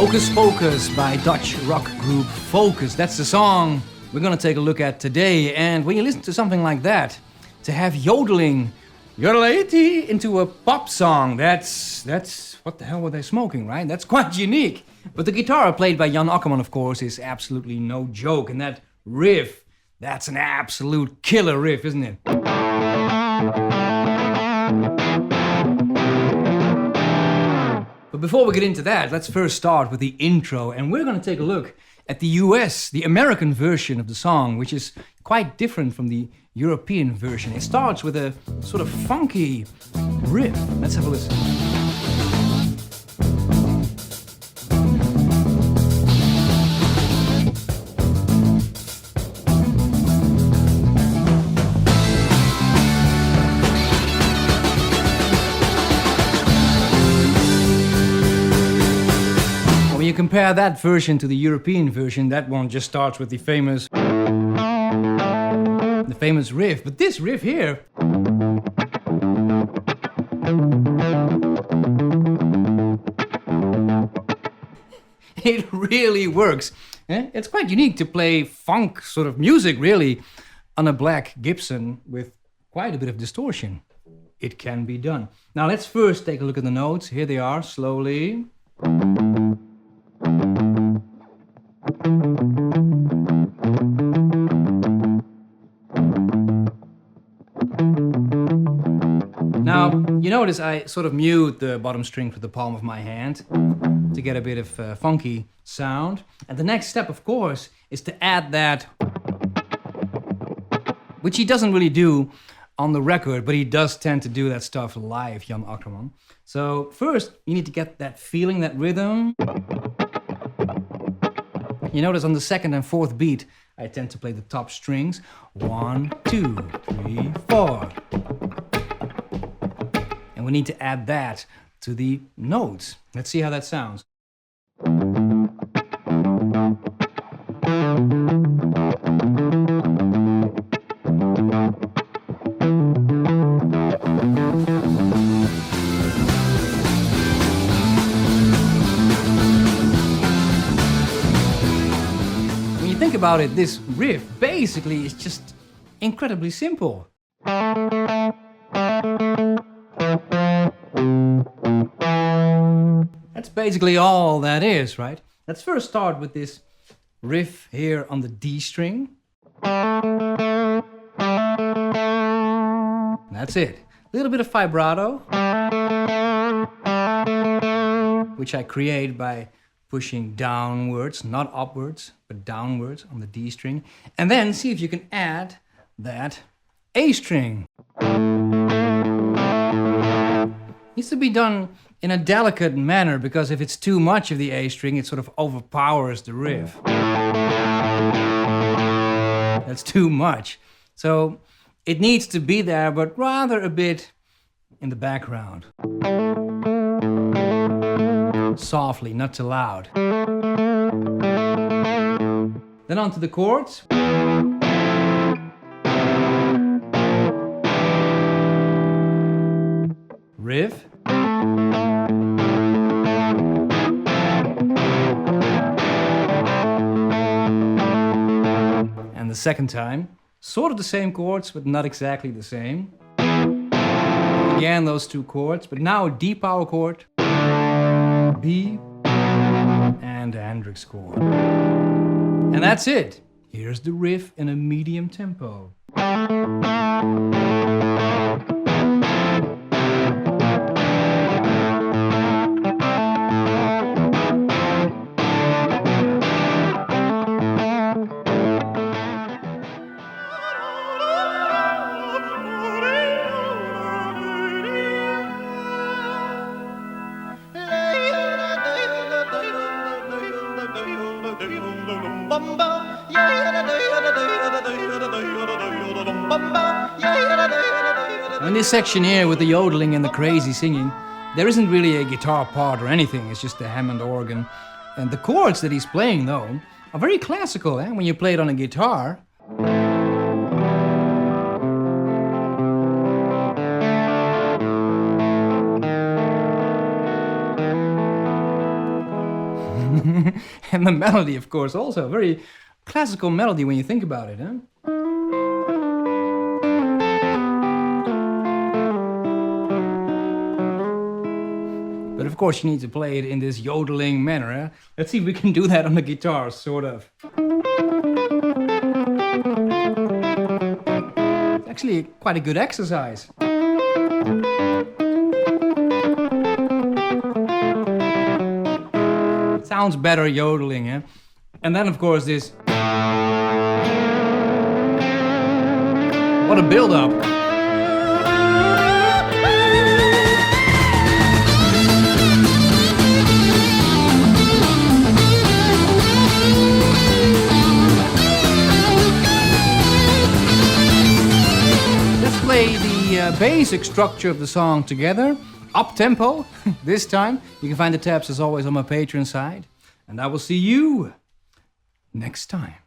Hocus Pocus by Dutch rock group Focus. That's the song we're going to take a look at today. And when you listen to something like that, to have yodeling, yodelity into a pop song, that's what the hell were they smoking, right? That's quite unique. But the guitar played by Jan Akkerman, of course, is absolutely no joke. And that riff, that's an absolute killer riff, isn't it? But before we get into that, let's first start with the intro, and we're going to take a look at the US, the American version of the song, which is quite different from the European version. It starts with a sort of funky riff. Let's have a listen. When you compare that version to the European version, that one just starts with the famous riff. But this riff here, it really works. It's quite unique to play funk sort of music, really, on a black Gibson with quite a bit of distortion. It can be done. Now let's first take a look at the notes. Here they are, slowly. Now, you notice I sort of mute the bottom string with the palm of my hand to get a bit of funky sound. And the next step, of course, is to add that, which he doesn't really do on the record, but he does tend to do that stuff live, Jan Akkerman. So first, you need to get that feeling, that rhythm. You notice on the second and fourth beat, I tend to play the top strings. 1, 2, 3, 4. And we need to add that to the notes. Let's see how that sounds. Think about it, this riff basically is just incredibly simple. That's basically all that is, right? Let's first start with this riff here on the D string. That's it. A little bit of vibrato, which I create by pushing downwards, not upwards, but downwards on the D string. And then see if you can add that A string. Needs to be done in a delicate manner, because if it's too much of the A string, it sort of overpowers the riff. That's too much. So it needs to be there, but rather a bit in the background. Softly, not too loud. Then on to the chords. Riff. And the second time, sort of the same chords, but not exactly the same. Again, those two chords, but now a D power chord. B, and a Hendrix chord. And that's it. Here's the riff in a medium tempo. In this section here with the yodeling and the crazy singing, there isn't really a guitar part or anything, it's just a Hammond organ. And the chords that he's playing, though, are very classical, when you play it on a guitar. And the melody, of course, also. Very classical melody when you think about it, huh? But of course you need to play it in this yodeling manner. Eh? Let's see if we can do that on the guitar, sort of. It's actually quite a good exercise. It sounds better yodeling, eh? And then of course this... What a build-up! Play the basic structure of the song together, up tempo this time. You can find the tabs as always on my Patreon side, and I will see you next time.